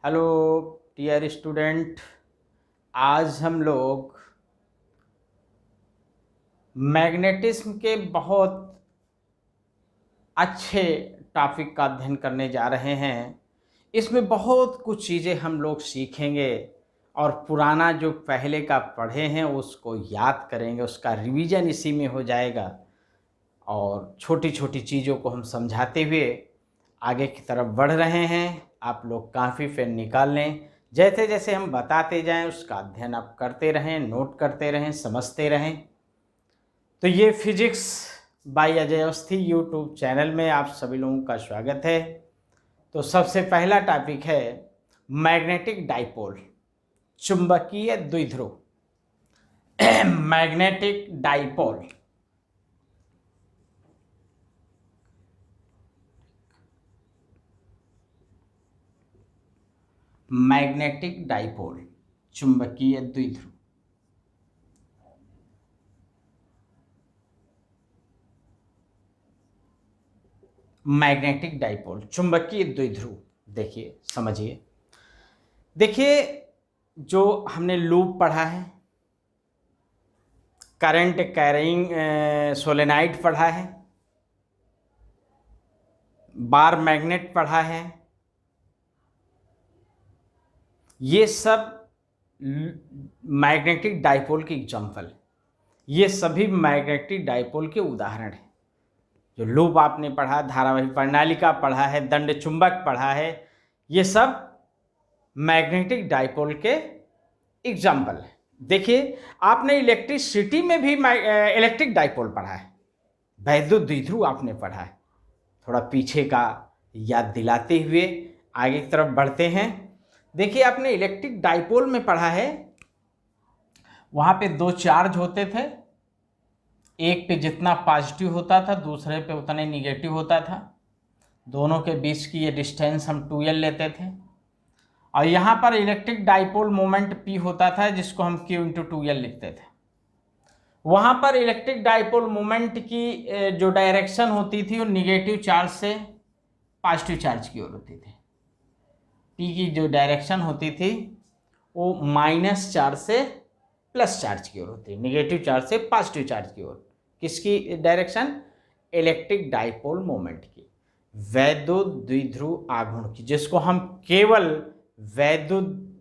Hello dear student. आज हम लोग मैग्नेटिज्म के बहुत अच्छे टॉपिक का अध्ययन करने जा रहे हैं। इसमें बहुत कुछ चीज़ें हम लोग सीखेंगे और पुराना जो पहले का पढ़े हैं उसको याद करेंगे, उसका रिवीजन इसी में हो जाएगा और छोटी छोटी चीज़ों को हम समझाते हुए आगे की तरफ बढ़ रहे हैं। आप लोग काफ़ी पेन निकाल लें, जैसे जैसे हम बताते जाएं उसका अध्ययन आप करते रहें, नोट करते रहें, समझते रहें। तो ये physics bye Ajay Awasthi YouTube channel में आप सभी लोगों का स्वागत है। तो सबसे पहला टॉपिक है मैग्नेटिक डाइपोल, चुंबकीय द्विध्रुव। मैग्नेटिक डाइपोल, मैग्नेटिक डाइपोल, चुंबकीय द्विध्रुव। मैग्नेटिक डाइपोल, चुंबकीय द्विध्रुव। देखिए, समझिए। देखिए, जो हमने लूप पढ़ा है, करंट कैरिंग सोलेनाइड पढ़ा है, बार मैग्नेट पढ़ा है, ये सब मैग्नेटिक डाइपोल की एग्जाम्पल, ये सभी मैग्नेटिक डाइपोल के उदाहरण हैं। जो लूप आपने पढ़ा, धारावाही प्रणालिका पढ़ा है, दंड चुंबक पढ़ा है, ये सब मैग्नेटिक डाइपोल के एग्जाम्पल है। देखिए, आपने इलेक्ट्रिसिटी में भी इलेक्ट्रिक डाइपोल पढ़ा है, वैद्युत द्विध्रुव आपने पढ़ा है। थोड़ा पीछे का याद दिलाते हुए आगे की तरफ बढ़ते हैं। देखिए, आपने इलेक्ट्रिक डाइपोल में पढ़ा है, वहाँ पे दो चार्ज होते थे, एक पे जितना पॉजिटिव होता था दूसरे पे उतना ही निगेटिव होता था। दोनों के बीच की ये डिस्टेंस हम 2L लेते थे और यहाँ पर इलेक्ट्रिक डाइपोल मोमेंट P होता था जिसको हम Q इंटू 2L लिखते थे। वहाँ पर इलेक्ट्रिक डाइपोल मोमेंट की जो डायरेक्शन होती थी वो निगेटिव चार्ज से पॉजिटिव चार्ज की ओर होती थी। P की जो डायरेक्शन होती थी वो माइनस चार्ज से प्लस चार्ज की ओर होती है, निगेटिव चार्ज से पॉजिटिव चार्ज की ओर। किसकी डायरेक्शन? इलेक्ट्रिक डाइपोल मोमेंट की, वैद्युत द्विध्रुव आघूर्ण की, जिसको हम केवल वैद्युत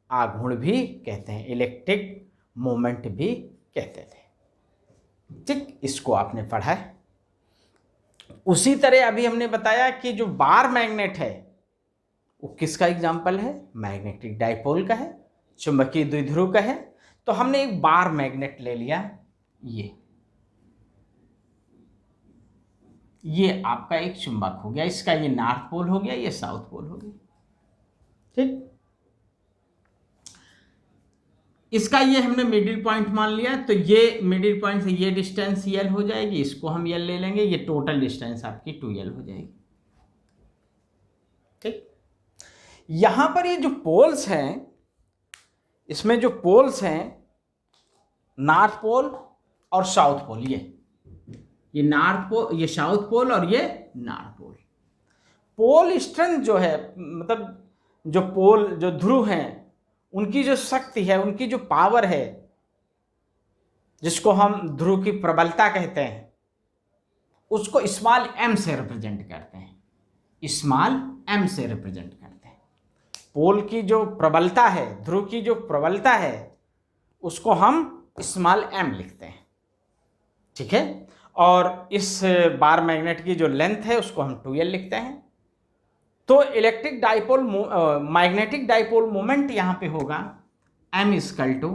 आघूर्ण भी कहते हैं, इलेक्ट्रिक मोमेंट भी कहते थे। ठीक, इसको आपने पढ़ा है। उसी तरह अभी हमने बताया कि जो बार मैग्नेट है वो किसका एग्जाम्पल है? मैग्नेटिक डाइपोल का है, चुंबकीय द्विध्रुव का है। तो हमने एक बार मैग्नेट ले लिया, ये आपका एक चुंबक हो गया, इसका ये नॉर्थ पोल हो गया, ये साउथ पोल हो गया। ठीक, इसका ये हमने मिडिल पॉइंट मान लिया, तो ये मिडिल पॉइंट से ये डिस्टेंस L हो जाएगी, इसको हम L ले लेंगे, ये टोटल डिस्टेंस आपकी 2L हो जाएगी। ठीक, यहां पर ये जो पोल्स हैं, इसमें जो पोल्स हैं, नॉर्थ पोल और साउथ पोल, ये नॉर्थ पोल, ये साउथ पोल और ये नॉर्थ पोल। पोल स्ट्रेंथ जो है, मतलब जो पोल, जो ध्रुव हैं, उनकी जो शक्ति है, उनकी जो पावर है, जिसको हम ध्रुव की प्रबलता कहते हैं, उसको स्मॉल m से रिप्रेजेंट करते हैं, स्मॉल m से रिप्रेजेंट करते हैं। पोल की जो प्रबलता है, ध्रुव की जो प्रबलता है, उसको हम स्मॉल m लिखते हैं। ठीक है, और इस बार मैग्नेट की जो लेंथ है उसको हम 2L लिखते हैं। तो electric dipole, magnetic dipole moment यहां पे होगा m equal to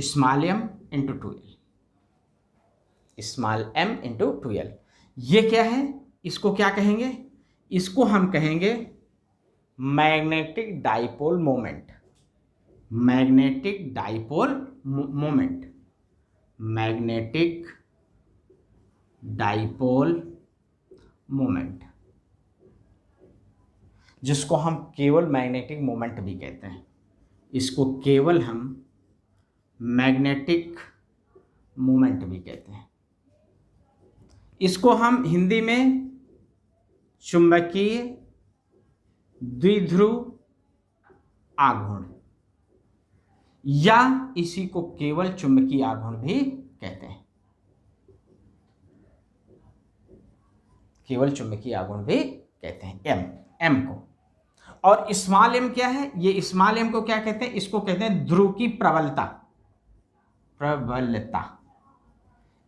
small m into 2L, small m into 2L। ये क्या है? इसको क्या कहेंगे? इसको हम कहेंगे magnetic dipole moment, magnetic dipole moment, magnetic dipole moment, जिसको हम केवल मैग्नेटिक मोमेंट भी कहते हैं। इसको केवल हम मैग्नेटिक मोमेंट भी कहते हैं। इसको हम हिंदी में चुंबकीय द्विध्रुव आघूर्ण, या इसी को केवल चुंबकीय आघूर्ण भी कहते हैं, केवल चुंबकीय आघूर्ण भी कहते हैं एम को। और स्मॉल एम क्या है? ये स्मॉल एम को क्या कहते हैं? इसको कहते हैं ध्रुव की प्रबलता, प्रबलता,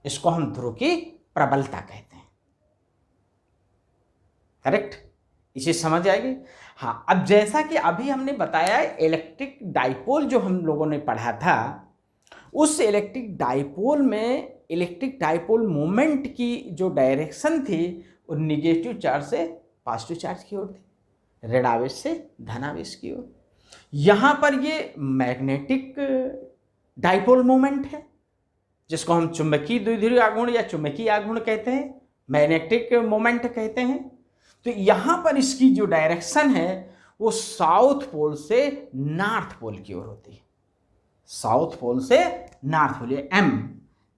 इसको हम ध्रुव की प्रबलता कहते हैं। करेक्ट, इसे समझ आएगी। हाँ, अब जैसा कि अभी हमने बताया इलेक्ट्रिक डाइपोल जो हम लोगों ने पढ़ा था, उस इलेक्ट्रिक डाइपोल में इलेक्ट्रिक डाइपोल मोमेंट की जो डायरेक्शन थी वो निगेटिव चार्ज से पॉजिटिव चार्ज की ओर थी, ऋण आवेश से धन आवेश की ओर। यहाँ पर ये मैग्नेटिक डाइपोल मोमेंट है, जिसको हम चुंबकीय द्विध्रुवीय आघूर्ण या चुंबकीय आघूर्ण कहते हैं, मैग्नेटिक मोमेंट कहते हैं। तो यहाँ पर इसकी जो डायरेक्शन है वो साउथ पोल से नॉर्थ पोल की ओर होती है, साउथ पोल से नॉर्थ पोल।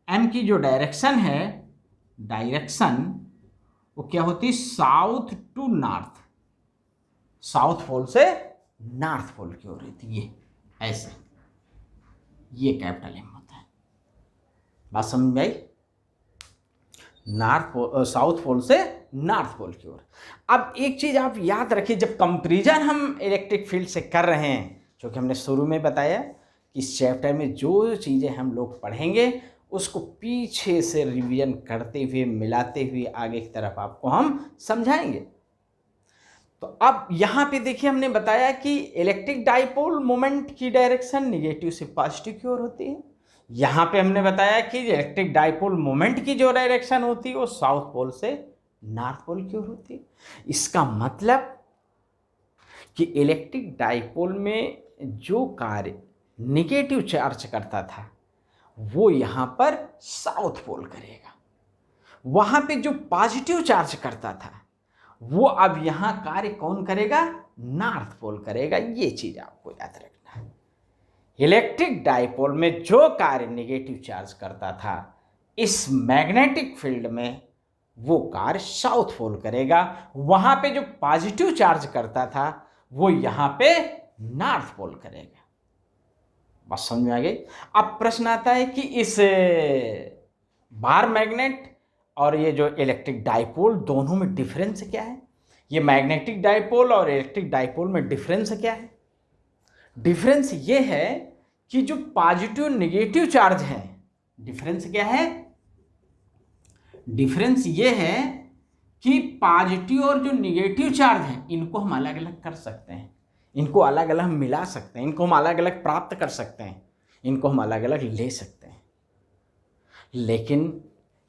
एम की जो डायरेक्शन है, डायरेक्शन वो क्या होती है? South to north, south pole से नॉर्थ पोल की ओर रहती है, ये ऐसे, ये कैपिटल एम होता है। बात समझ में आई? साउथ पोल से नॉर्थ पोल की ओर। अब एक चीज आप याद रखिए, जब कंपैरिजन हम इलेक्ट्रिक फील्ड से कर रहे हैं, जो कि हमने शुरू में बताया कि इस चैप्टर में जो चीजें हम लोग पढ़ेंगे उसको पीछे से रिवीजन करते हुए, मिलाते हुए आगे की तरफ आपको हम समझाएंगे। तो अब यहाँ पे देखिए, हमने बताया कि इलेक्ट्रिक डाइपोल मोमेंट की डायरेक्शन निगेटिव से पॉजिटिव की ओर होती है। यहाँ पे हमने बताया कि इलेक्ट्रिक डाइपोल मोमेंट की जो डायरेक्शन होती है वो साउथ पोल से नॉर्थ पोल की ओर होती है। इसका मतलब कि इलेक्ट्रिक डाइपोल में जो कार्य निगेटिव चार्ज करता था वो यहाँ पर साउथ पोल करेगा, वहाँ पे जो पॉजिटिव चार्ज करता था वो अब यहाँ कार्य कौन करेगा? नॉर्थ पोल करेगा। ये चीज आपको याद रखना है। इलेक्ट्रिक डाइपोल में जो कार्य नेगेटिव चार्ज करता था, इस मैग्नेटिक फील्ड में वो कार्य साउथ पोल करेगा, वहां पे जो पॉजिटिव चार्ज करता था वो यहाँ पे नॉर्थ पोल करेगा। बात समझ में आ गई? अब प्रश्न आता है कि इस बार मैग्नेट और ये जो इलेक्ट्रिक डाइपोल, दोनों में डिफरेंस क्या है? ये मैग्नेटिक डाइपोल और इलेक्ट्रिक डाइपोल में डिफरेंस क्या है? डिफरेंस ये है कि जो पॉजिटिव नेगेटिव चार्ज है, डिफरेंस क्या है? डिफरेंस ये है कि पॉजिटिव और जो नेगेटिव चार्ज है इनको हम अलग अलग कर सकते हैं, इनको अलग अलग मिला सकते हैं, इनको हम अलग अलग प्राप्त कर सकते हैं, इनको हम अलग अलग ले सकते हैं। लेकिन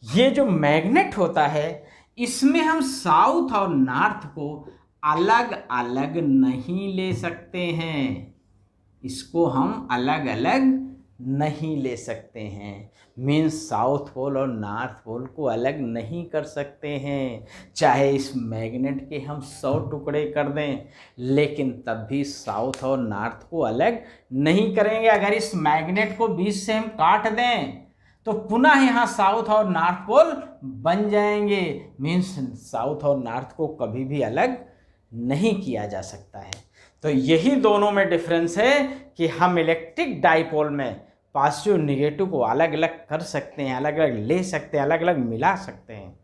ये जो मैग्नेट होता है इसमें हम साउथ और नॉर्थ को अलग अलग नहीं ले सकते हैं, इसको हम अलग अलग नहीं ले सकते हैं। मीन्स साउथ पोल और नॉर्थ पोल को अलग नहीं कर सकते हैं। चाहे इस मैग्नेट के हम 100 टुकड़े कर दें, लेकिन तब भी साउथ और नॉर्थ को अलग नहीं करेंगे। अगर इस मैग्नेट को बीच से हम काट दें तो पुनः यहाँ साउथ और नॉर्थ पोल बन जाएंगे। मीन्स साउथ और नॉर्थ को कभी भी अलग नहीं किया जा सकता है। तो यही दोनों में डिफरेंस है कि हम इलेक्ट्रिक डाइपोल में पॉजिटिव निगेटिव को अलग अलग कर सकते हैं, अलग अलग ले सकते हैं, अलग अलग मिला सकते हैं,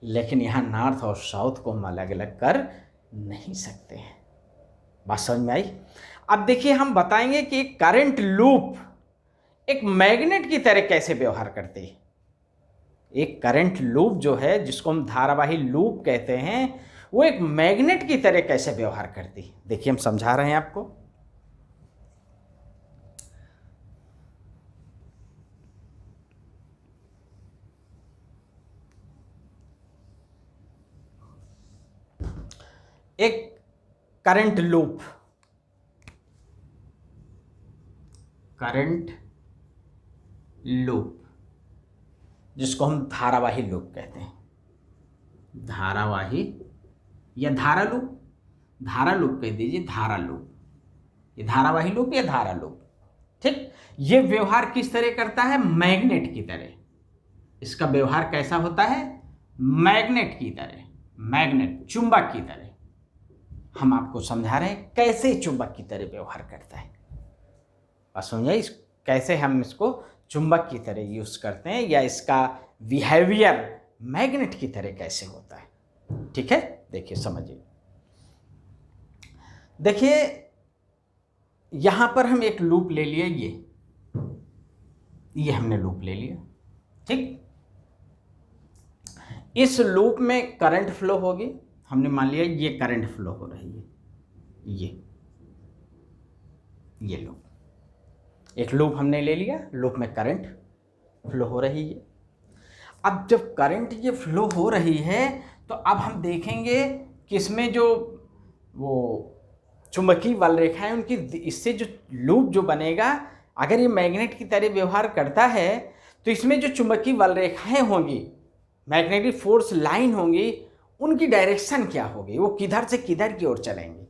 लेकिन यहाँ नॉर्थ और साउथ को हम अलग अलग कर नहीं सकते हैं। बात समझ में आई? अब देखिए, हम बताएंगे कि करंट लूप एक मैग्नेट की तरह कैसे व्यवहार करती है। एक करंट लूप जो है, जिसको हम धारावाही लूप कहते हैं, वो एक मैग्नेट की तरह कैसे व्यवहार करती है। देखिए, हम समझा रहे हैं आपको। एक करंट लूप, करंट लूप जिसको हम धारावाही लूप कहते हैं, धारावाही या धारा लूप, धारा लूप कह दीजिए, धारा लूप, ये धारावाही लूप या धारा लूप। ठीक, ये व्यवहार किस तरह करता है? मैग्नेट की तरह। इसका व्यवहार कैसा होता है? मैग्नेट की तरह, मैग्नेट, चुंबक की तरह। हम आपको समझा रहे हैं कैसे चुंबक की तरह व्यवहार करता है। बात समझिए, कैसे हम इसको चुंबक की तरह यूज करते हैं या इसका बिहेवियर मैग्नेट की तरह कैसे होता है। ठीक है, देखिए समझिए। देखिए यहां पर हम एक लूप ले लिए, ये हमने लूप ले लिया। ठीक, इस लूप में करंट फ्लो होगी। हमने मान लिया ये करंट फ्लो हो रही है, ये लूप, एक लूप हमने ले लिया, लूप में करंट फ्लो हो रही है। अब जब करंट ये फ्लो हो रही है तो अब हम देखेंगे कि इसमें जो वो चुंबकीय बल रेखाएं उनकी, इससे जो लूप जो बनेगा, अगर ये मैग्नेट की तरह व्यवहार करता है तो इसमें जो चुंबकीय बल रेखाएं होंगी, मैग्नेटिक फोर्स लाइन होंगी, उनकी डायरेक्शन क्या होगी, वो किधर से किधर की ओर चलेंगी।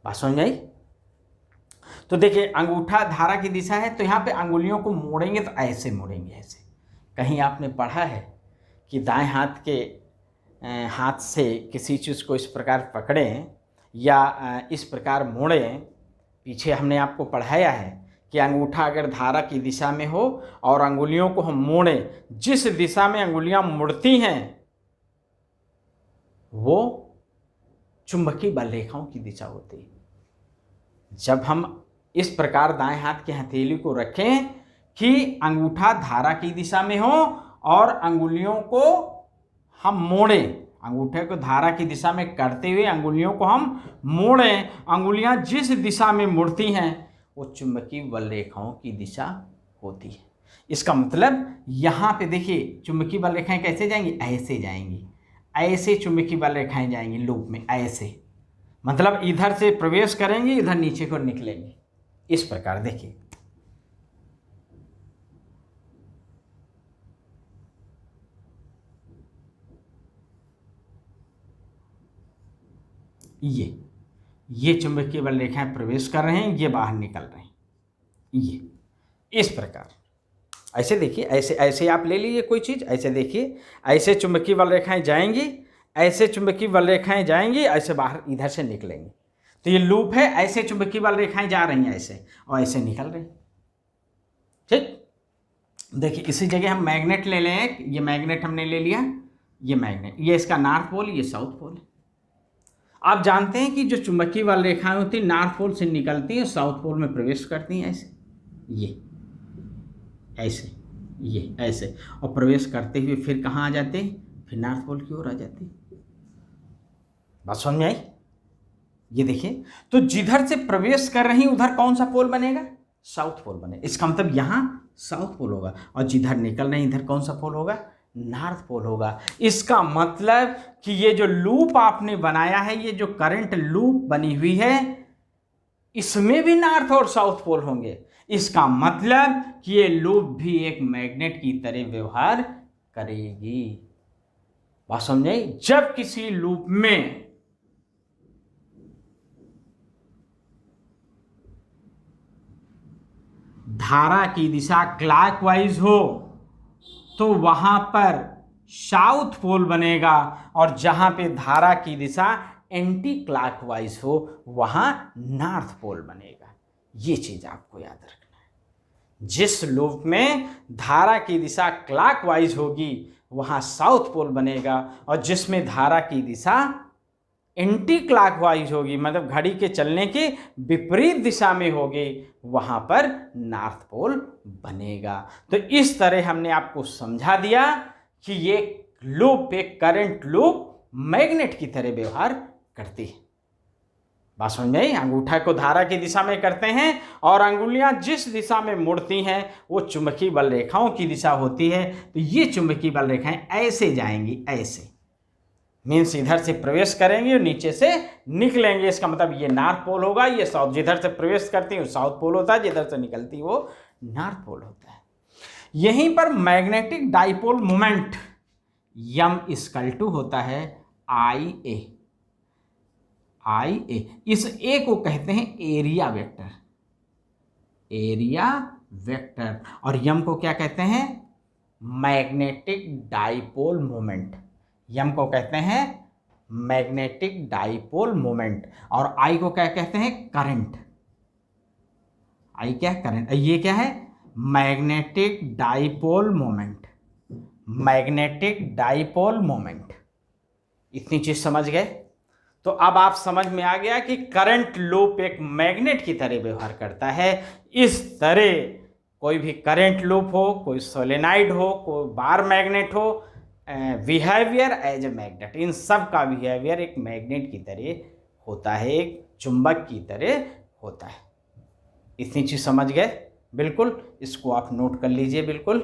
बात समझ आई? तो देखिए अंगूठा धारा की दिशा है, तो यहाँ पे अंगुलियों को मोड़ेंगे तो ऐसे मोड़ेंगे, ऐसे। कहीं आपने पढ़ा है कि दाएं हाथ के हाथ से किसी चीज़ को इस प्रकार पकड़ें या इस प्रकार मोड़ें। पीछे हमने आपको पढ़ाया है कि अंगूठा अगर धारा की दिशा में हो और अंगुलियों को हम मोड़ें, जिस दिशा में अंगुलियां मुड़ती हैं वो चुंबकीय बल रेखाओं की दिशा होती है। जब हम इस प्रकार दाएं हाथ की हथेली को रखें कि अंगूठा धारा की दिशा में हो और अंगुलियों को हम मोड़ें, अंगूठे को धारा की दिशा में करते हुए अंगुलियों को हम मोड़ें, अंगुलियां जिस दिशा में मुड़ती हैं वो चुंबकीय बल रेखाओं की दिशा होती है। इसका मतलब यहाँ पे देखिए चुंबकीय बल रेखाएं कैसे जाएंगी, ऐसे जाएंगी, ऐसे चुंबकीय बल रेखाएं जाएंगी लूप में, ऐसे। मतलब इधर से प्रवेश करेंगी, इधर नीचे को निकलेंगी, इस प्रकार। देखिए ये चुंबकीय बल रेखाएं प्रवेश कर रहे हैं, ये बाहर निकल रहे हैं, ये इस प्रकार। ऐसे देखिए, ऐसे ऐसे आप ले लीजिए कोई चीज़, ऐसे देखिए, ऐसे चुंबकीय बल रेखाएं जाएंगी, ऐसे चुंबकीय बल रेखाएं जाएंगी, ऐसे बाहर इधर से निकलेंगी। तो ये लूप है, ऐसे चुंबकीय बल रेखाएं जा रही हैं ऐसे और ऐसे निकल रही। ठीक, देखिए इसी जगह हम मैग्नेट ले लें, ये मैग्नेट हमने ले लिया, ये मैग्नेट, ये इसका नॉर्थ पोल, ये साउथ पोल है। आप जानते हैं कि जो चुंबकीय बल रेखाएं होती हैं नॉर्थ पोल से निकलती हैं, साउथ पोल में प्रवेश करती हैं, ऐसे, ये ऐसे, ये ऐसे, और प्रवेश करते हुए फिर कहाँ आ जाते हैं, फिर नॉर्थ पोल की ओर आ जाते हैं। बात समझ में आई? ये देखिए, तो जिधर से प्रवेश कर रही उधर कौन सा पोल बनेगा, साउथ पोल बनेगा। इसका मतलब यहाँ साउथ पोल होगा, और जिधर निकल रहे हैं इधर कौन सा पोल होगा, नॉर्थ पोल होगा। इसका मतलब कि ये जो लूप आपने बनाया है, ये जो करंट लूप बनी हुई है, इसमें भी नॉर्थ और साउथ पोल होंगे। इसका मतलब कि ये लूप भी एक मैग्नेट की तरह व्यवहार करेगी। बात समझे? जब किसी लूप में धारा की दिशा क्लॉकवाइज हो तो वहां पर साउथ पोल बनेगा, और जहां पे धारा की दिशा एंटी क्लॉकवाइज हो वहां नॉर्थ पोल बनेगा। ये चीज आपको याद रखना है। जिस लूप में धारा की दिशा क्लॉकवाइज होगी वहां साउथ पोल बनेगा, और जिसमें धारा की दिशा एंटी क्लॉकवाइज होगी, मतलब घड़ी के चलने की विपरीत दिशा में होगी, वहां पर नॉर्थ पोल बनेगा। तो इस तरह हमने आपको समझा दिया कि ये लूप, एक करंट लूप मैग्नेट की तरह व्यवहार करती है। बात समझ में आई? अंगूठा को धारा की दिशा में करते हैं और अंगुलियां जिस दिशा में मुड़ती हैं वो चुंबकीय बल रेखाओं की दिशा होती है। तो ये चुंबकीय बल रेखाएं ऐसे जाएंगी, ऐसे मीन्स इधर से प्रवेश करेंगे और नीचे से निकलेंगे। इसका मतलब ये नॉर्थ पोल होगा, ये साउथ। जिधर से प्रवेश करती है साउथ पोल होता है, जिधर से निकलती है वो नॉर्थ पोल होता है। यहीं पर magnetic dipole moment m equal to होता है आई ए। इस ए को कहते हैं एरिया वेक्टर, एरिया वेक्टर। और यम को क्या कहते हैं, मैग्नेटिक डाइपोल मोमेंट। यम को कहते हैं मैग्नेटिक डाइपोल मोमेंट। और आई को क्या कहते हैं? करंट। आई क्या है? करंट। ये क्या है? Magnetic dipole moment. Magnetic dipole moment. इतनी चीज समझ गए? तो अब आप समझ में आ गया कि करंट लूप एक मैग्नेट की तरह व्यवहार करता है। इस तरह कोई भी करंट लूप हो, कोई सोलेनाइड हो, कोई बार मैग्नेट हो, बिहेवियर एज ए मैग्नेट, इन सब का बिहेवियर एक मैग्नेट की तरह होता है, एक चुंबक की तरह होता है। इतनी चीज समझ गए? बिल्कुल, इसको आप नोट कर लीजिए। बिल्कुल,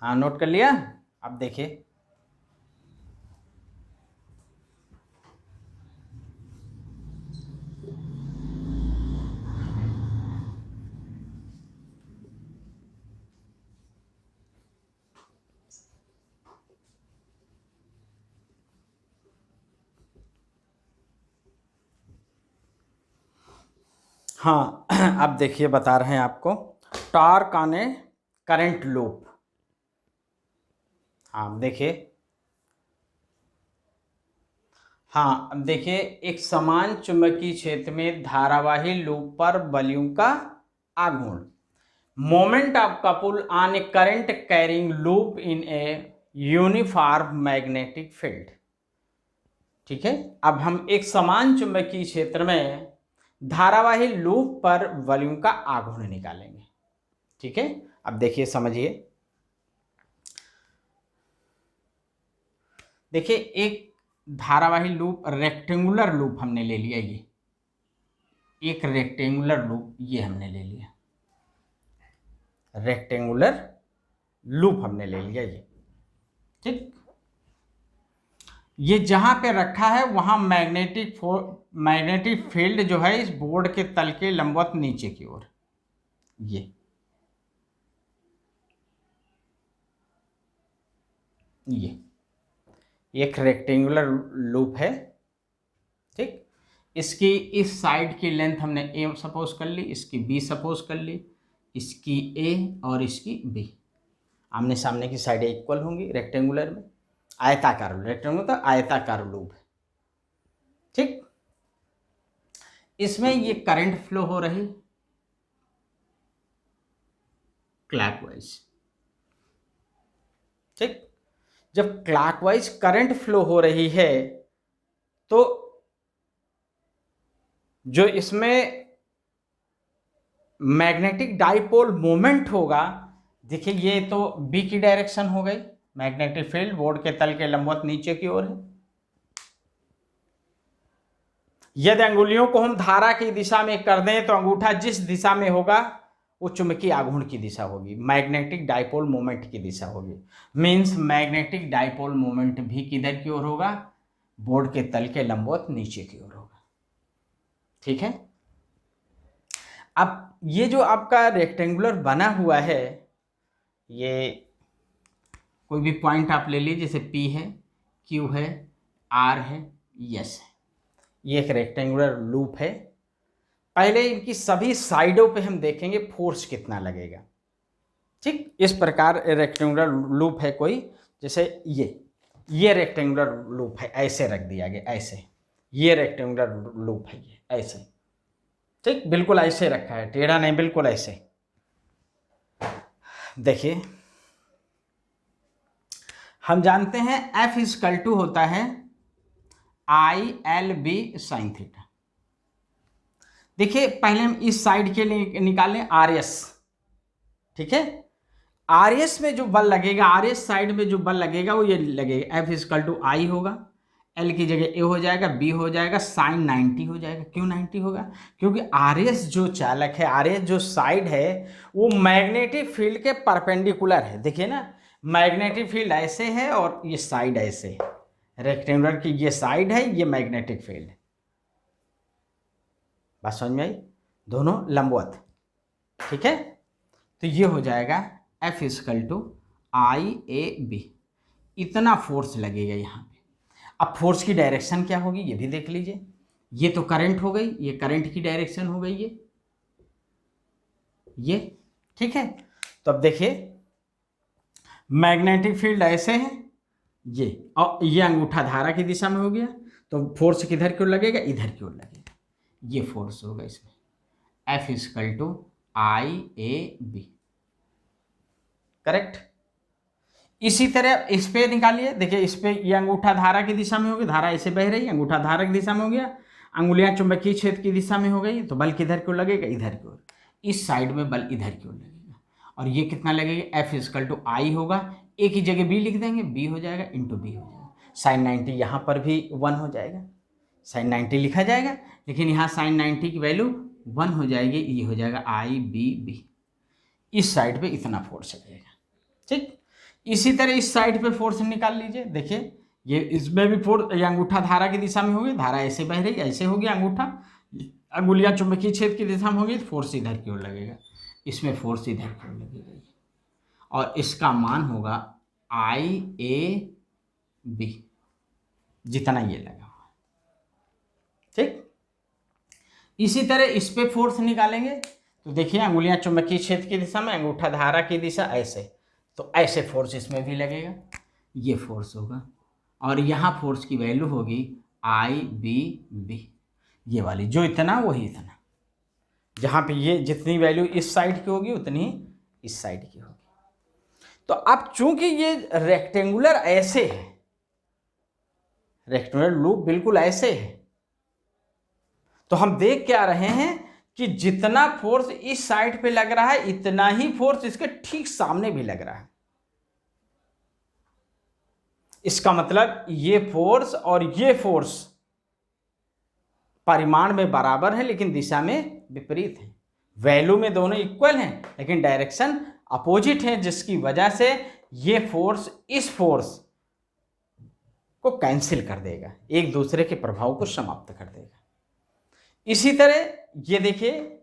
हाँ, नोट कर लिया। अब देखिए, हाँ अब देखिए, बता रहे हैं आपको torque on A current loop. हाँ देखिए, हाँ अब देखिए, एक समान चुंबकीय क्षेत्र में धारावाही लूप पर बलों का आघूर्ण, moment of couple on A current carrying loop in a uniform magnetic field. ठीक है, अब हम एक समान चुंबकीय क्षेत्र में धारावाही लूप पर बलों का आघूर्ण निकालेंगे। ठीक है, अब देखिए, समझिए। देखिए, एक धारावाही लूप, रेक्टेंगुलर लूप हमने ले लिया, ये एक रेक्टेंगुलर लूप ये हमने ले लिया, रेक्टेंगुलर लूप हमने ले लिया ये। ठीक, ये जहां पे रखा है वहां मैग्नेटिक फील्ड जो है इस बोर्ड के तल के लंबवत नीचे की ओर, ये एक रेक्टेंगुलर लूप है। ठीक, इसकी इस साइड की लेंथ हमने ए सपोज कर ली, इसकी बी सपोज कर ली, इसकी ए और इसकी बी, आमने सामने की साइडें इक्वल होंगी रेक्टेंगुलर में। आयताकार, रेक्टेंगुलर तो आयताकार लूप है। ठीक, इसमें ये करंट फ्लो हो रही क्लॉकवाइज। ठीक, जब क्लॉकवाइज करंट फ्लो हो रही है तो जो इसमें मैग्नेटिक डाइपोल मोमेंट होगा, देखिए ये तो बी की डायरेक्शन हो गई, मैग्नेटिक फील्ड बोर्ड के तल के लंबवत नीचे की ओर है। यदि अंगुलियों को हम धारा की दिशा में कर दें तो अंगूठा जिस दिशा में होगा वो चुंबकीय आघूर्ण की दिशा होगी, मैग्नेटिक डाइपोल मोमेंट की दिशा होगी। मींस मैग्नेटिक डाइपोल मोमेंट भी किधर की ओर होगा? बोर्ड के तल के लंबवत नीचे की ओर होगा। ठीक है, अब ये जो आपका रेक्टेंगुलर बना हुआ है, ये कोई भी पॉइंट आप ले लीजिए, जैसे P है, Q है, R है, S है, ये एक रेक्टेंगुलर लूप है। पहले इनकी सभी साइडों पे हम देखेंगे फोर्स कितना लगेगा। ठीक, इस प्रकार रेक्टेंगुलर लूप है कोई, जैसे ये रेक्टेंगुलर लूप है, ऐसे रख दिया गया, ऐसे, ये रेक्टेंगुलर लूप है, ये ऐसे। ठीक, बिल्कुल ऐसे रखा है, टेढ़ा नहीं, बिल्कुल ऐसे। देखिए, हम जानते हैं F = होता है ILB sin थीटा। देखिए, पहले हम इस साइड के लिए निकालें RS। ठीक है, RS में जो बल लगेगा, RS साइड में जो बल लगेगा वो ये लगेगा, F = I होगा, L की जगह A हो जाएगा, B हो जाएगा, साइन 90 हो जाएगा। क्यों 90 होगा? क्योंकि RS जो चालक है, RS जो साइड है वो मैग्नेटिक फील्ड के परपेंडिकुलर है। देखिए ना, मैग्नेटिक फील्ड ऐसे है और ये साइड ऐसे है, रेक्टेंगुलर की ये साइड है, ये मैग्नेटिक फील्ड है। बात समझ में आई? दोनों लंबवत। ठीक है, तो ये हो जाएगा F = IAB। इतना फोर्स लगेगा यहाँ पे। अब फोर्स की डायरेक्शन क्या होगी ये भी देख लीजिए। ये तो करंट हो गई, ये करंट की डायरेक्शन हो गई ये। ठीक है, तो अब देखिए, मैग्नेटिक फील्ड ऐसे है, ये, और ये अंगूठा धारा की दिशा में हो गया, तो फोर्स किधर की ओर लगेगा, इधर की ओर लगेगा। ये फोर्स होगा इसमें, F equal to IAB, correct. इसी तरह इस पे निकालिए, देखिए इस पे ये अंगूठा धारा की दिशा में होगी, धारा ऐसे बह रही है, अंगूठा धारा की दिशा में हो गया, अंगुलियां चुंबकीय क्षेत्र की दिशा में हो गई, तो बल किधर की ओर लगेगा, इधर की ओर। इस साइड में बल इधर की ओर लगेगा, और ये कितना लगेगा, F इक्वल टू I होगा, एक ही जगह B लिख देंगे, B हो जाएगा इंटू B हो जाएगा। साइन 90 यहाँ पर भी 1 हो जाएगा, साइन 90 लिखा जाएगा, लेकिन यहाँ साइन 90 की वैल्यू 1 हो जाएगी, ये हो जाएगा IBB। इस साइड पे इतना फोर्स लगेगा, ठीक। इसी तरह इस साइड पे फोर्स निकाल लीजिए, देखिए ये इसमें भी फोर्स, ये अंगूठा धारा की दिशा में होगी, धारा ऐसे बह रही है, ऐसे हो गया अंगूठा, अंगुलियां चुंबकीय क्षेत्र की दिशा में होगी, तो फोर्स इधर की ओर लगेगा, इसमें फोर्स इधर की ओर लगेगा, और इसका मान होगा IAB, जितना ये लगा हुआ, ठीक। इसी तरह इस पे फोर्स निकालेंगे, तो देखिए अंगुलियां चुंबकीय क्षेत्र की दिशा में, अंगूठा धारा की दिशा ऐसे, तो ऐसे फोर्स इसमें भी लगेगा, ये फोर्स होगा, और यहाँ फोर्स की वैल्यू होगी IBB, ये वाली, जो इतना वही इतना, जहाँ पे ये जितनी वैल्यू इस साइड की होगी उतनी इस साइड की होगी। तो अब चूंकि ये रेक्टेंगुलर ऐसे है, रेक्टेंगुलर लूप बिल्कुल ऐसे है, तो हम देख क्या रहे हैं कि जितना फोर्स इस साइड पे लग रहा है, इतना ही फोर्स इसके ठीक सामने भी लग रहा है। इसका मतलब ये फोर्स और ये फोर्स परिमाण में बराबर है, लेकिन दिशा में विपरीत है। वैल्यू में दोनों इक्वल हैं, लेकिन डायरेक्शन अपोजिट है, जिसकी वजह से ये फोर्स इस फोर्स को कैंसिल कर देगा, एक दूसरे के प्रभाव को समाप्त कर देगा। इसी तरह ये देखिए,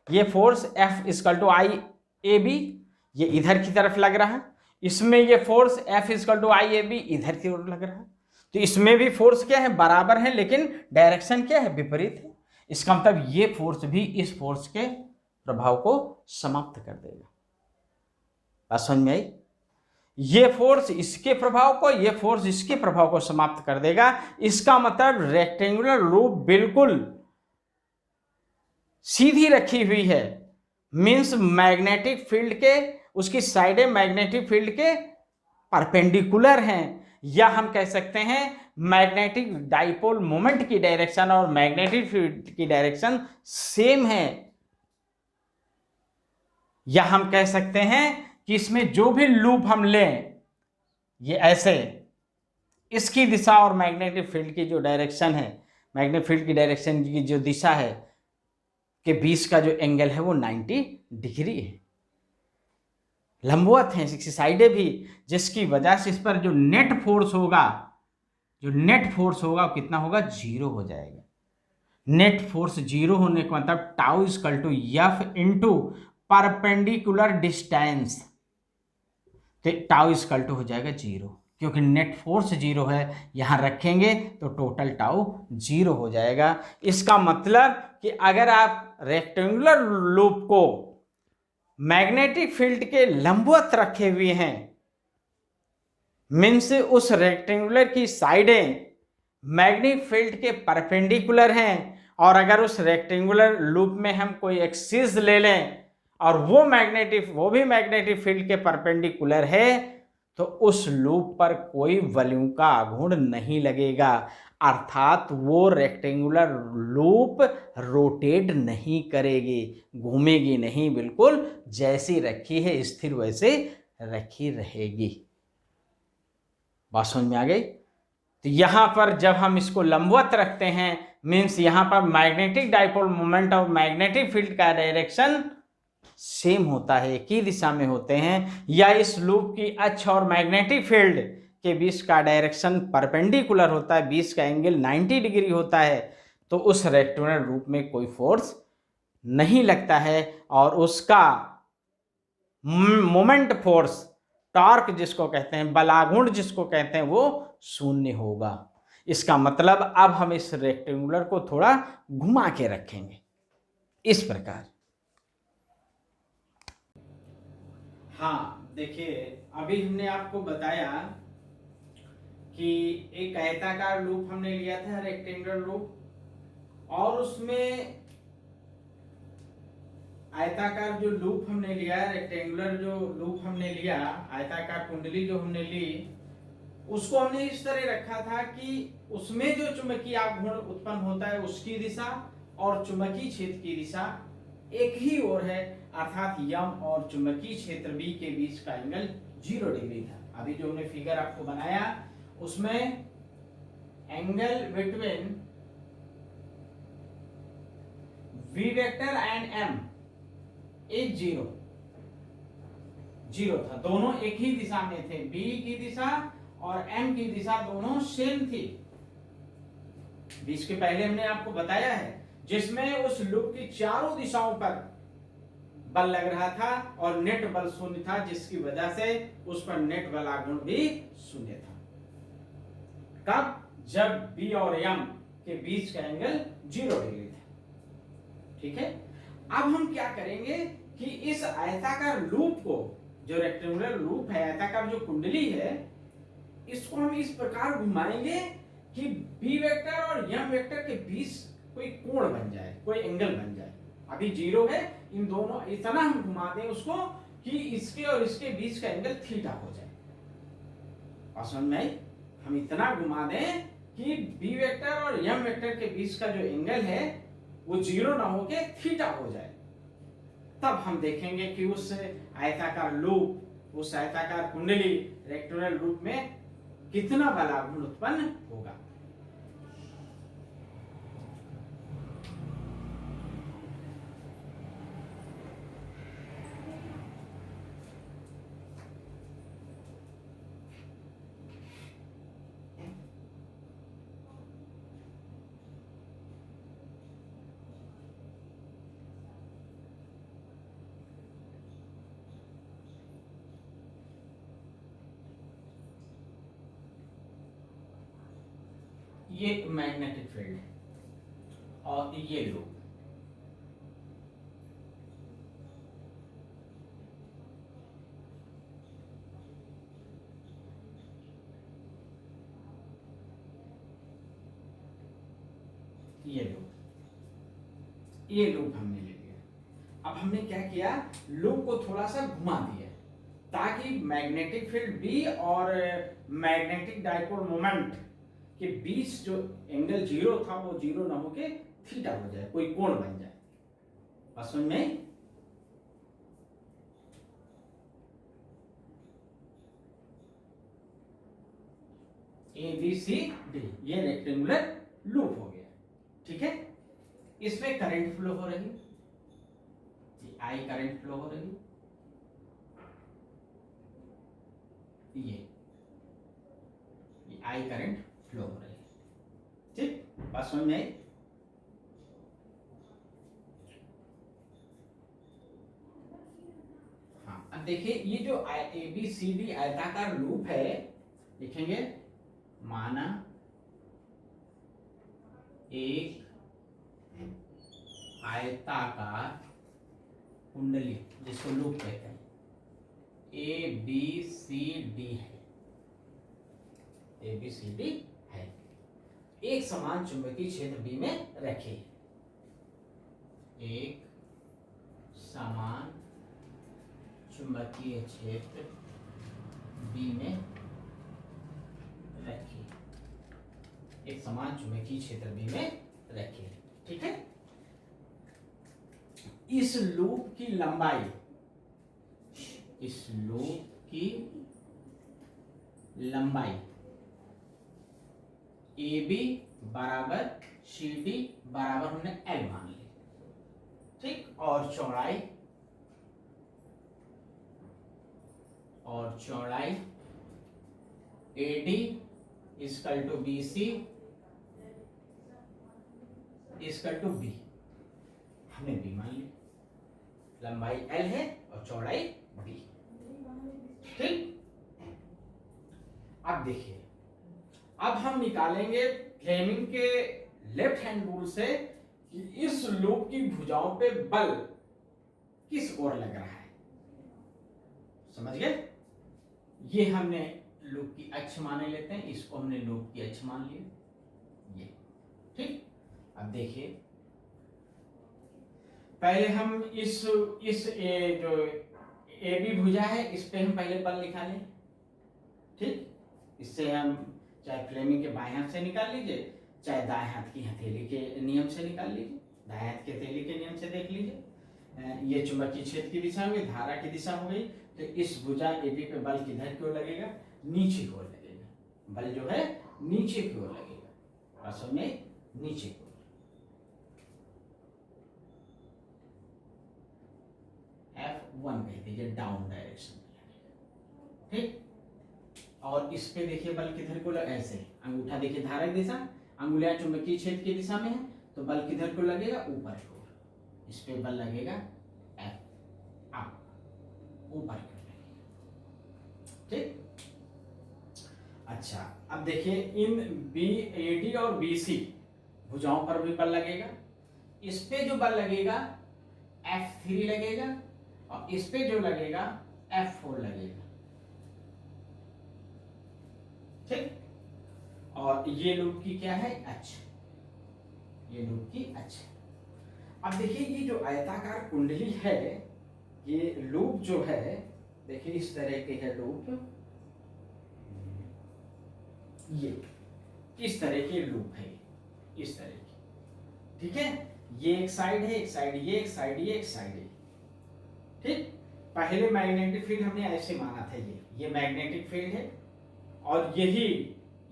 ये force F equal to IAB, ये इधर की तरफ लग रहा है, इसमें ये force F equal to IAB इधर की ओर लग रहा है, तो इसमें भी फोर्स क्या है, बराबर है, लेकिन डायरेक्शन क्या है, विपरीत है। इसका मतलब ये फोर्स भी इस फोर्स के प्रभाव को समाप्त कर देगा। बात समझ में आई? ये फोर्स इसके प्रभाव को, ये फोर्स इसके प्रभाव को समाप्त कर देगा। इसका मतलब रेक्टेंगुलर लूप बिल्कुल सीधी रखी हुई है, मींस मैग्नेटिक फील्ड के, उसकी साइडें मैग्नेटिक फील्ड के परपेंडिकुलर हैं, या हम कह सकते हैं मैग्नेटिक डाइपोल मोमेंट की डायरेक्शन और मैग्नेटिक फील्ड की डायरेक्शन सेम है, या हम कह सकते हैं कि इसमें जो भी लूप हम लें, ये ऐसे, इसकी दिशा और मैग्नेटिक फील्ड की जो डायरेक्शन है, मैग्नेटिक फील्ड की डायरेक्शन की जो दिशा है के बीच का जो एंगल है वो 90 डिग्री है, लंबवत है इसकी साइडें भी, जिसकी वजह से इस पर जो नेट फोर्स होगा, वो कितना होगा, 0 हो जाएगा। नेट फोर्स 0 होने का मतलब tau equal to F into perpendicular distance, तो टाउ इक्वल टू हो जाएगा 0, क्योंकि नेट फोर्स 0 है, यहां रखेंगे तो टोटल टाउ 0 हो जाएगा। इसका मतलब कि अगर आप रेक्टेंगुलर लूप को मैग्नेटिक फील्ड के लंबवत रखे हुए हैं, मीन्स उस रेक्टेंगुलर की साइडें मैग्नेटिक फील्ड के परपेंडिकुलर हैं, और अगर उस रेक्टेंगुलर लूप में हम कोई एक्सिस ले लें और वो भी मैग्नेटिक फील्ड के परपेंडिकुलर है, तो उस लूप पर कोई वॉल्यूम का आघूर्ण नहीं लगेगा, अर्थात वो रेक्टेंगुलर लूप रोटेट नहीं करेगी, घूमेगी नहीं, बिल्कुल जैसी रखी है स्थिर वैसे रखी रहेगी। बात समझ में आ गई? तो यहां पर जब हम इसको लंबवत रखते हैं, मीन्स यहां पर मैग्नेटिक डाइपोल मोमेंट और मैग्नेटिक फील्ड का डायरेक्शन सेम होता है, एक ही दिशा में होते हैं, या इस लूप की अक्ष और मैग्नेटिक फील्ड के बीच का डायरेक्शन परपेंडिकुलर होता है, बीच का एंगल 90 डिग्री होता है, तो उस रेक्टेंगुलर लूप में कोई फोर्स नहीं लगता है, और उसका मोमेंट फोर्स, टॉर्क जिसको कहते हैं, बलाघूर्ण जिसको कहते हैं, वो शून्य होगा। इसका मतलब अब हम इस रेक्टेंगुलर को थोड़ा घुमा के रखेंगे इस प्रकार। हाँ देखिए, अभी हमने आपको बताया कि एक आयताकार लूप हमने लिया था, रेक्टेंगुलर लूप, और उसमें आयताकार जो लूप हमने लिया, रेक्टेंगुलर जो लूप हमने लिया, आयताकार कुंडली जो हमने ली, उसको हमने इस तरह रखा था कि उसमें जो चुंबकीय आघूर्ण उत्पन्न होता है उसकी दिशा और चुंबकीय क्षेत्र की दिशा एक ही ओर है, अर्थात यम और चुंबकीय क्षेत्र बी के बीच का एंगल 0 डिग्री था। अभी जो हमने फिगर आपको बनाया उसमें angle between v vector and m is 0 था। दोनों एक ही दिशा में थे, बी की दिशा और एम की दिशा दोनों सेम थी। इसके पहले हमने आपको बताया है, जिसमें उस लूप की चारों दिशाओं पर बल लग रहा था और नेट बल शून्य था, जिसकी वजह से उस पर नेट बल आघूर्ण भी शून्य था। कब? जब बी और एम के बीच का एंगल 0 डिग्री था। ठीक है, अब हम क्या करेंगे कि इस आयताकार लूप को, जो रेक्टेंगुलर लूप है, आयताकार जो कुंडली है, इसको हम इस प्रकार घुमाएंगे कि बी वेक्टर और एम वेक्टर के बीच कोई कोण बन जाए, कोई एंगल बन जाए। अभी 0 है, इन दोनों इतना हम घुमा दें उसको कि इसके और इसके बीच का एंगल थीटा हो जाए। और समझ में, हम इतना घुमा दें कि बी वेक्टर और एम वेक्टर के बीच का जो एंगल है वो 0 ना होके थीटा हो जाए। तब हम देखेंगे कि उस आयताकार लूप, उस आयताकार कुंडली रेक्टेंगुलर लूप में कितना बल आघूर्ण उत्पन्न होगा। ये मैग्नेटिक फील्ड और ये लूप, ये लूप हमने ले लिया। अब हमने क्या किया, लूप को थोड़ा सा घुमा दिया ताकि मैग्नेटिक फील्ड बी और मैग्नेटिक डाइपोल मोमेंट के बीच जो एंगल 0 था वो 0 ना होके थीटा हो जाए, कोई कोण बन जाए। बस में ए बी सी डी, ये रेक्टेंगुलर लूप हो गया। ठीक है, इसमें करंट फ्लो हो रही, आई करंट फ्लो हो रही, ये आई करंट फ्लो हो रही है। ठीक, बात समझ में आई? हाँ, अब देखिए ये जो ए बी सी डी आयताकार लूप है, लिखेंगे माना एक आयताकार कुंडली, जिसको लूप कहते हैं, ए बी सी डी है, ए बी सी डी है, एक समान चुंबकीय क्षेत्र बी में रखे, एक समान चुंबकीय क्षेत्र बी में रखिए, एक समान चुंबकीय क्षेत्र बी में रखिए। ठीक है, इस लूप की लंबाई, इस लूप की लंबाई ए बी बराबर सी डी बराबर हमने एल मान ली। ठीक, और चौड़ाई A D equal to B C equal to B, हमने बी मान ली, लंबाई एल है और चौड़ाई बी। ठीक, अब देखिए, अब हम निकालेंगे फ्लेमिंग के लेफ्ट हैंड रूल से कि इस लूप की भुजाओं पे बल किस ओर लग रहा है। समझ गए? ये हमने लूप की अक्ष माने लेते हैं, इसको हमने लूप की अक्ष मान लिया ये। ठीक, अब देखिए पहले हम इस जो ए बी भुजा है इस पे हम पहले बल निकालें। ठीक, इससे हम चाहे फ्लेमिंग के बाएं हाथ से निकाल लीजिए, चाहे दाएं हाथ की हथेली के नियम से निकाल लीजिए। दाएं हाथ की हथेली के नियम से देख लीजिए, ये चुंबकीय क्षेत्र की दिशा हो गई, धारा की दिशा हो गई। तो इस भुजा ए बी पे बल किधर की ओर लगेगा? नीचे की ओर लगेगा। बल जो है नीचे की ओर लगेगा, असल में नीचे की ओर। F1 कह दीजिए, डाउन डायरेक्शन में लगेगा। ठीक, और इस पे देखिए बल किधर को ऐसे, अंगूठा देखिए धारा की दिशा, अंगुलियां चुंबकीय क्षेत्र की दिशा में है, तो बल किधर को लगेगा? ऊपर की ओर। इस पे बल लगेगा F अप, ऊपर की ओर लगेगा। ठीक, अच्छा अब देखिए इन बी ए डी और बी सी भुजाओं पर भी बल लगेगा। इस पे जो बल लगेगा F3 लगेगा, और इस पे जो लगेगा F4 लगेगा। ठीक, और ये लूप की क्या है? अक्ष, ये लूप की अक्ष। अब देखिए ये जो आयताकार कुंडली है, ये लूप जो है देखिए इस तरह के है लूप, ये इस तरह के लूप है, इस तरह की। ठीक है, ये एक साइड है, एक साइड ये, एक साइड ये, एक साइड ये। ठीक, पहले मैग्नेटिक फील्ड हमने ऐसे माना था, ये मैग्नेटिक फील्ड है, और यही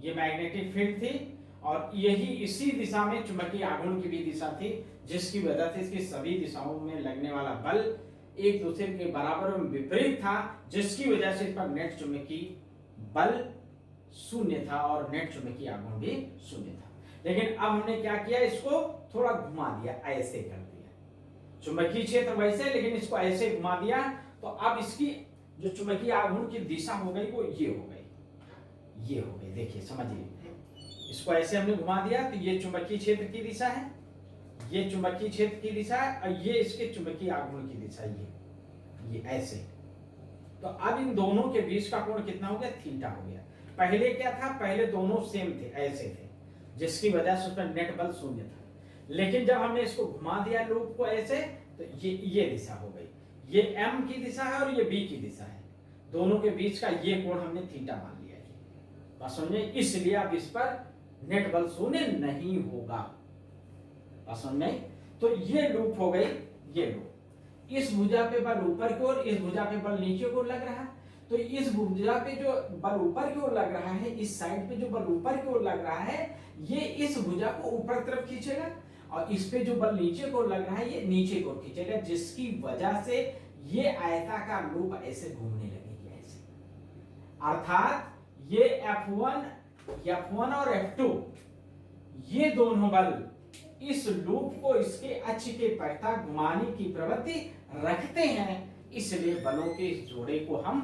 ये मैग्नेटिक फील्ड थी, और यही इसी दिशा में चुंबकीय आघूर्ण की भी दिशा थी, जिसकी वजह से इसकी सभी दिशाओं में लगने वाला बल एक दूसरे के बराबर और विपरीत था, जिसकी वजह से इस पर नेट चुंबकीय बल शून्य था और नेट चुंबकीय आघूर्ण भी शून्य था। लेकिन अब हमने क्या किया, इसको थोड़ा घुमा दिया, ऐसे कर दिया। चुंबकीय क्षेत्र वैसे, लेकिन इसको ऐसे घुमा दिया, तो अब इसकी जो चुंबकीय आघूर्ण की दिशा हो गई वो ये हो गई, ये हो गई। देखिए समझिए, इसको ऐसे हमने घुमा दिया, तो ये चुंबकीय क्षेत्र की दिशा है, ये चुंबकीय क्षेत्र की दिशा है, और ये इसके चुंबकीय आघूर्ण की दिशा, ये ऐसे। तो अब इन दोनों के बीच का कोण कितना हो गया? थीटा हो गया। पहले क्या था? पहले दोनों सेम थे, ऐसे थे, जिसकी वजह से उसका नेट बल शून्य था। लेकिन जब हमने इसको घुमा दिया लूप को ऐसे, तो ये दिशा हो गई, ये m की दिशा है और ये b की दिशा है, दोनों के बीच का ये कोण हमने थीटा मान लिया है। बात समझे? इसलिए अब इस पर नेट बल शून्य नहीं होगा। बात समझ में? तो ये लूप हो गई, ये लूप। इस भुजा पे बल ऊपर की ओर, इस भुजा पे बल नीचे की ओर लग रहा है, तो इस भुजा पे जो बल ऊपर की ओर लग रहा है, इस साइड पे जो बल ऊपर की ओर लग रहा है, ये इस भुजा को ऊपर तरफ खींचेगा, और इस पे जो बल नीचे को लग रहा है ये नीचे को खींचेगा, जिसकी वजह से ये आयताकार लूप ऐसे घूमने लगेगी, ऐसे। अर्थात ये F1 और F2 ये दोनों बल इस लूप को इसके अक्ष के पलटा घुमाने की प्रवृत्ति रखते हैं, इसलिए बलों के इस जोड़े को हम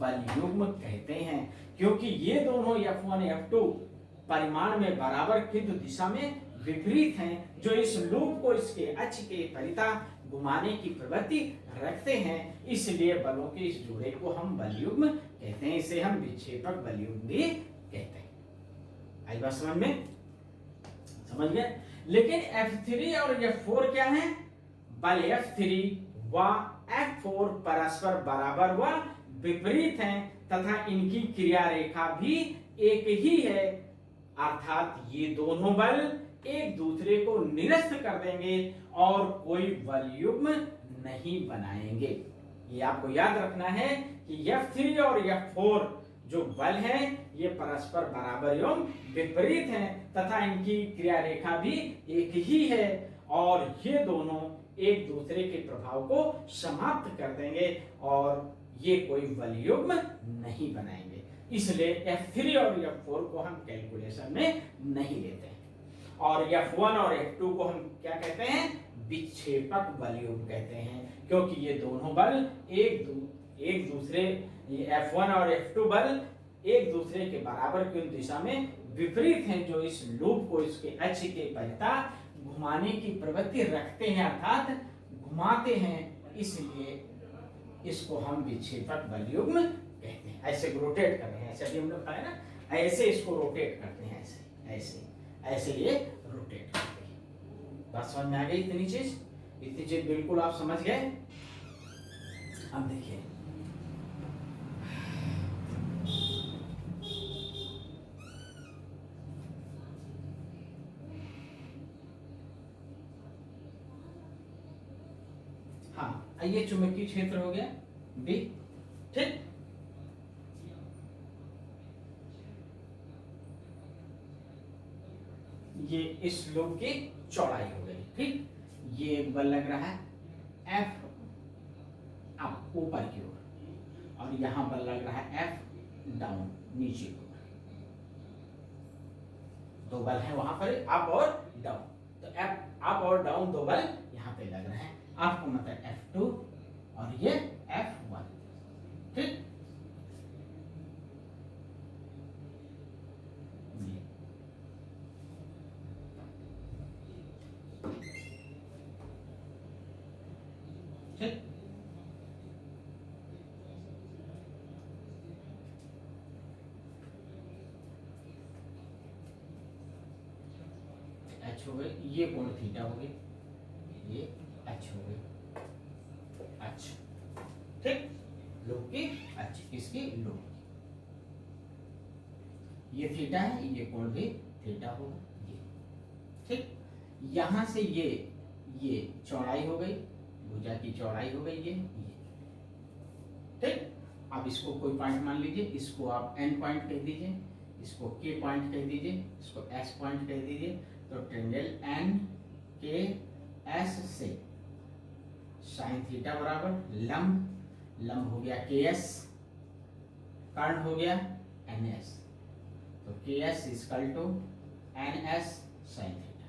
बल युग्म कहते हैं, क्योंकि ये दोनों F1 F2 परिमाण में बराबर किंतु दिशा में विपरीत हैं, जो इस लूप को इसके अक्ष के परिता घुमाने की प्रवृत्ति रखते हैं, इसलिए बलों के इस जोड़े को हम बल युग्म कहते हैं। इसे हम विक्षेपक बल युग्म भी कहते हैं। आई बात समझ में? समझ गए? लेकिन F3 और F4 क्या है? बल F3 व F4 परस्पर बराबर व विपरीत हैं, तथा इनकी क्रिया रेखा भी एक ही है, अर्थात ये दोनों बल एक दूसरे को निरस्त कर देंगे और कोई बल युग्म नहीं बनाएंगे। ये आपको याद रखना है कि F3 और F4 जो बल है ये परस्पर बराबर एवं विपरीत हैं, तथा इनकी क्रिया रेखा भी एक ही है, और ये दोनों एक दूसरे के प्रभाव को समाप्त कर देंगे और ये कोई बल युग्म नहीं बनाएंगे। इसलिए F3 और F4 को हम कैलकुलेशन में नहीं लेते हैं, और F1 और F2 को हम क्या कहते हैं? विक्षेपक बल युग्म कहते हैं, क्योंकि ये दोनों बल एक दूसरे F1 और F2 बल एक दूसरे के बराबर की दिशा में विपरीत हैं, जो इस लूप को इसके अक्ष के परिता घुमाने की प्रवृत्ति रखते हैं, अर्थात घुमाते हैं, इसलिए इसको हम विक्षेपक बल युग्म कहते हैं। ऐसे रोटेट कर रहे हैं, ऐसे अभी हम लोग कहा है ना, ऐसे इसको रोटेट करते हैं, ऐसे ऐसे ऐसे ये रोटेट करते हैं। बात समझ में आ गई? इतनी चीज बिल्कुल आप समझ गए। अब देखिए हाँ, ये चुंबकीय क्षेत्र हो गया बी, ठीक। ये इस लूप की चौड़ाई हो गई, ठीक। ये एक बल लग रहा है एफ अप ऊपर की ओर, और यहां बल लग रहा है एफ डाउन नीचे की ओर। दो बल है वहां पर, अप और डाउन। तो एफ अप और डाउन दो बल यहां पे लग रहे हैं। अप को मतलब F2 और ये F1, ठीक। ठीक, एच हो गए, ये कोण थीटा हो गई, ये एच हो गई, एच, ठीक। लूप की एच, इसकी लूप, ये थीटा है, ये कोण भी थीटा होगा, ये, ठीक। यहां से ये चौड़ाई हो गई, भुजा की चौड़ाई हो गई, ये, ठीक। अब इसको कोई पॉइंट मान लीजिए, इसको आप एन पॉइंट कह दीजिए, इसको के पॉइंट कह दीजिए, इसको एस पॉइंट कह दीजिए। तो ट्रायंगल एन के एस से साइन थीटा बराबर लंब, लंब हो गया के एस, कर्ण हो गया एन एस। तो K S equal to N S sine theta,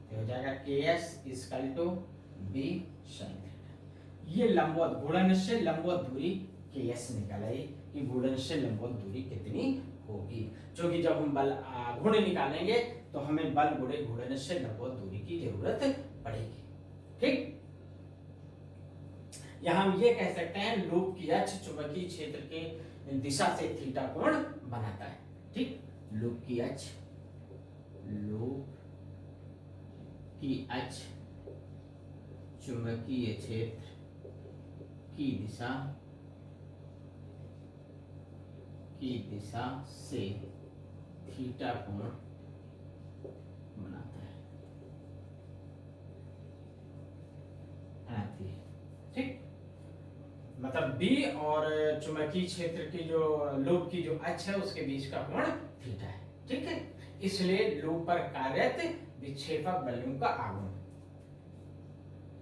तो हो जाएगा K S equal to B sine theta. ये लंबवत गुणन से लंबवत दूरी के एस निकल आई कि गुणन से लंबवत दूरी कितनी होगी, क्योंकि जब हम बल गुण निकालेंगे तो हमें बल गुणे गुणन से लंबवत दूरी की जरूरत पड़ेगी, ठीक। यहां हम ये कह सकते हैं लूप की अक्ष चुंबकीय क्षेत्र के दिशा से थीटा कोण बनाता है, ठीक। लूप की अक्ष, लूप की अक्ष चुंबकीय क्षेत्र की दिशा से थीटा कोण बनाता है, ठीक। मतलब बी और चुंबकीय क्षेत्र की जो लूप की जो अक्ष है उसके बीच का कोण थीटा है, ठीक है। इसलिए लूप पर कार्यरत विक्षेपक बलों का आघूर्ण,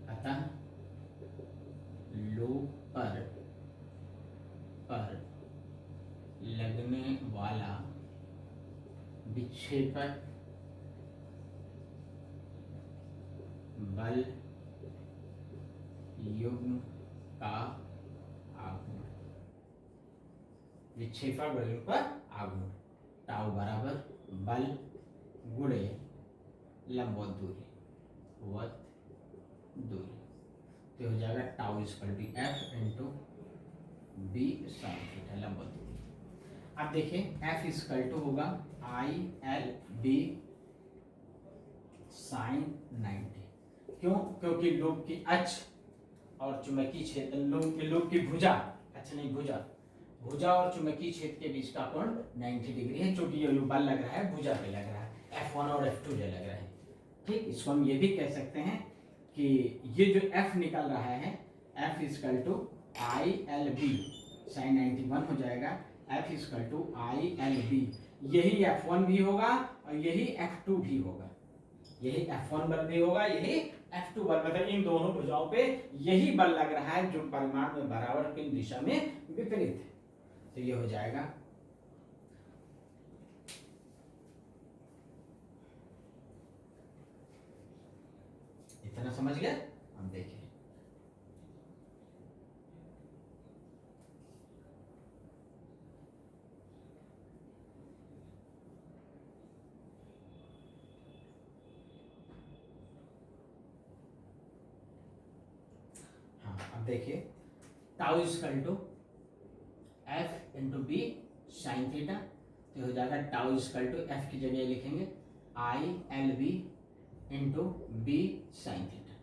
अतः लूप पर लगने वाला विक्षेपक बल युग्म का आघूर्ण, विक्षेपक बलों का आघूर्ण टाउ बराबर बल गुणे लंबवत दूरी, तो हो जाएगा tau equal to F into B sine theta, लंबवत दूरी। अब देखिए एफ इक्वल टू होगा आई एल बी साइन 90, क्यों? क्योंकि लूप की अक्ष और चुंबकीय क्षेत्र, लूप की भुजा, अच्छा नहीं भुजा और चुंबकीय क्षेत्र के बीच का कोण 90 डिग्री है, क्योंकि ये बल लग रहा है भुजा पे लग रहा है, F1 और F2 लग रहा है, ठीक। इसको हम ये भी कह सकते हैं कि ये जो F निकल रहा है, F equal to I L B sine 91 हो जाएगा, F equal to I L B, यही F1 भी होगा और यही F2 भी होगा, यही F1 बल भी होगा, यही F2 बल, मतलब इन दोनों भुजाओं पे यही बल लग रहा है जो परिमाण में बराबर किन दिशा में विपरीत है। तो ये हो जाएगा इतना, समझ गए? हम देखें हाँ, अब देखिए tau equal to F into B sine theta, तो हो जाएगा टाउ इक्वल टू एफ की जगह लिखेंगे I L B into B sine theta.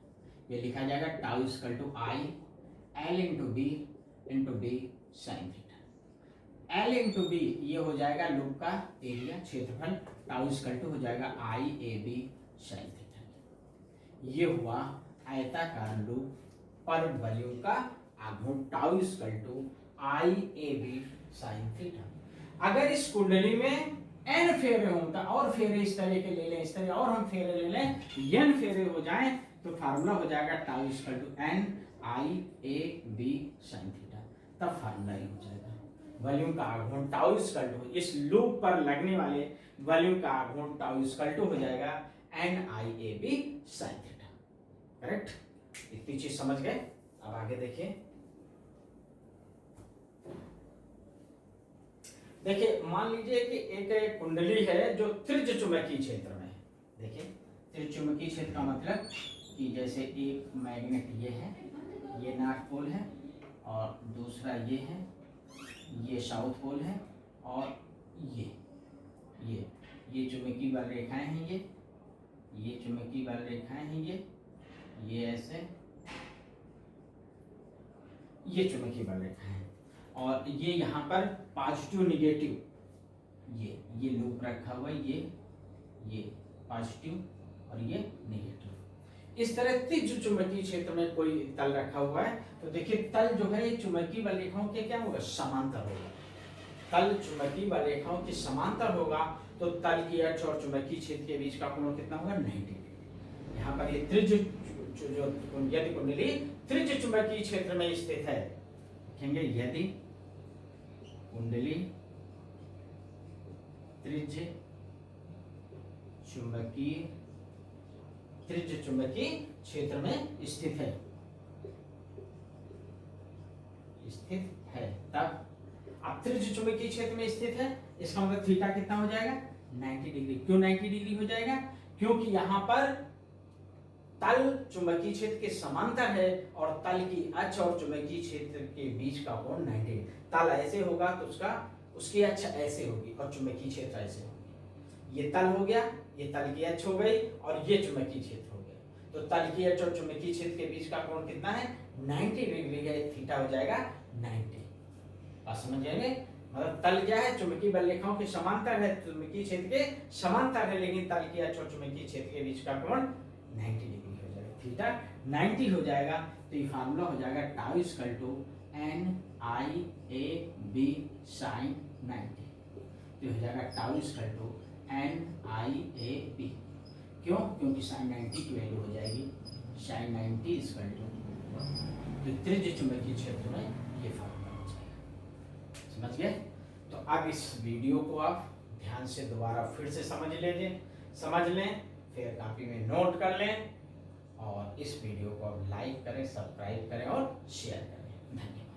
ये लिखा जाएगा tau equal to I L into B sine theta. L into B ये हो जाएगा लूप का एरिया क्षेत्रफल, टाउ इक्वल टू हो जाएगा I A B sine theta. ये हुआ आयताकार लूप पर वॉल्यूम का आघूर्ण tau equal to I A B sine theta. अगर इस कुंडली में n फेरे हों तो और फेरे इस तरह के ले लें, इस तरह और हम फेरे ले लें, n फेरे हो जाएं तो फार्मूला हो जाएगा tau equal to N I A B sine theta. तब फार्मूला ये हो जाएगा वॉल्यूम का आघूर्ण टाउ इक्वल टू, इस लूप पर लगने वाले वॉल्यूम का आघूर्ण टाउ इक्वल टू हो जाएगा N I A B sine theta. Correct, इतनी चीज समझ गए। अब आगे देखिए, देखिए मान लीजिए कि एक कुंडली है जो त्रिज्य चुंबकीय क्षेत्र में है। देखिए त्रिज्य चुंबकीय क्षेत्र का मतलब कि जैसे एक मैग्नेट ये है, ये नॉर्थ पोल है, और दूसरा ये है, ये साउथ पोल है, और ये चुंबकीय बल रेखाएं हैं, ये चुंबकीय बल रेखाएं हैं, ये ऐसे ये चुंबकीय बल रेखाएं हैं, और ये यहाँ पर पॉजिटिव निगेटिव ये लूप रखा हुआ है, ये पॉजिटिव और ये नेगेटिव। इस तरह त्रिज्य चुंबकीय क्षेत्र में कोई तल रखा हुआ है, तो देखिए तल जो है चुंबकीय बल रेखाओं के क्या होगा, समांतर होगा। तल चुंबकीय बल रेखाओं के समांतर होगा तो तल की अक्ष और चुंबकीय क्षेत्र के बीच का कोण कितना होगा, 90 डिग्री। यहाँ पर ये त्रिज्य जो यदि कुंडली त्रिज्य चुंबकीय क्षेत्र में स्थित है, देखेंगे यदि कुंडली त्रिज्य चुंबकीय क्षेत्र में स्थित है तब, अब त्रिज्य चुंबकीय क्षेत्र में स्थित है इसका मतलब थीटा कितना हो जाएगा, 90 डिग्री। क्यों 90 डिग्री हो जाएगा, क्योंकि यहाँ पर तल चुंबकीय क्षेत्र के समांतर है और तल की अक्ष और चुंबकीय क्षेत्र के बीच का कोण 90। तल ऐसे होगा तो उसकी अक्ष ऐसे होगी और चुंबकीय क्षेत्र ऐसे होगी। ये तल हो गया, ये तल की अक्ष हो गई और ये चुंबकीय क्षेत्र हो गया। तो तल की अक्ष और चुंबकीय क्षेत्र के बीच का कोण कितना है, 90 डिग्री है। थीटा हो जाएगा 90। बात समझ जाएंगे, मतलब तल क्या है, चुंबकीय बल रेखाओं के समांतर है, चुंबकीय क्षेत्र के समांतर है, लेकिन तल की अक्ष और चुंबकीय क्षेत्र के बीच का कोण 90 डिग्री हो जाएगा। थीटा 90 हो जाएगा, तो ये फार्मूला हो जाएगा tau equal to N I A B sine 90। तो हो जाएगा tau equal to N I A B. क्यों, क्योंकि साइन 90 की वैल्यू हो जाएगी साइन 90 इक्वल टू, तो त्रिज्य चुंबकीय क्षेत्र में ये फार्मूला हो जाएगा। समझ गए। तो अब इस वीडियो को आप ध्यान से दोबारा फिर से समझ लें, फिर कॉपी में नोट कर लें, और इस वीडियो को आप लाइक करें, सब्सक्राइब करें और शेयर करें। धन्यवाद।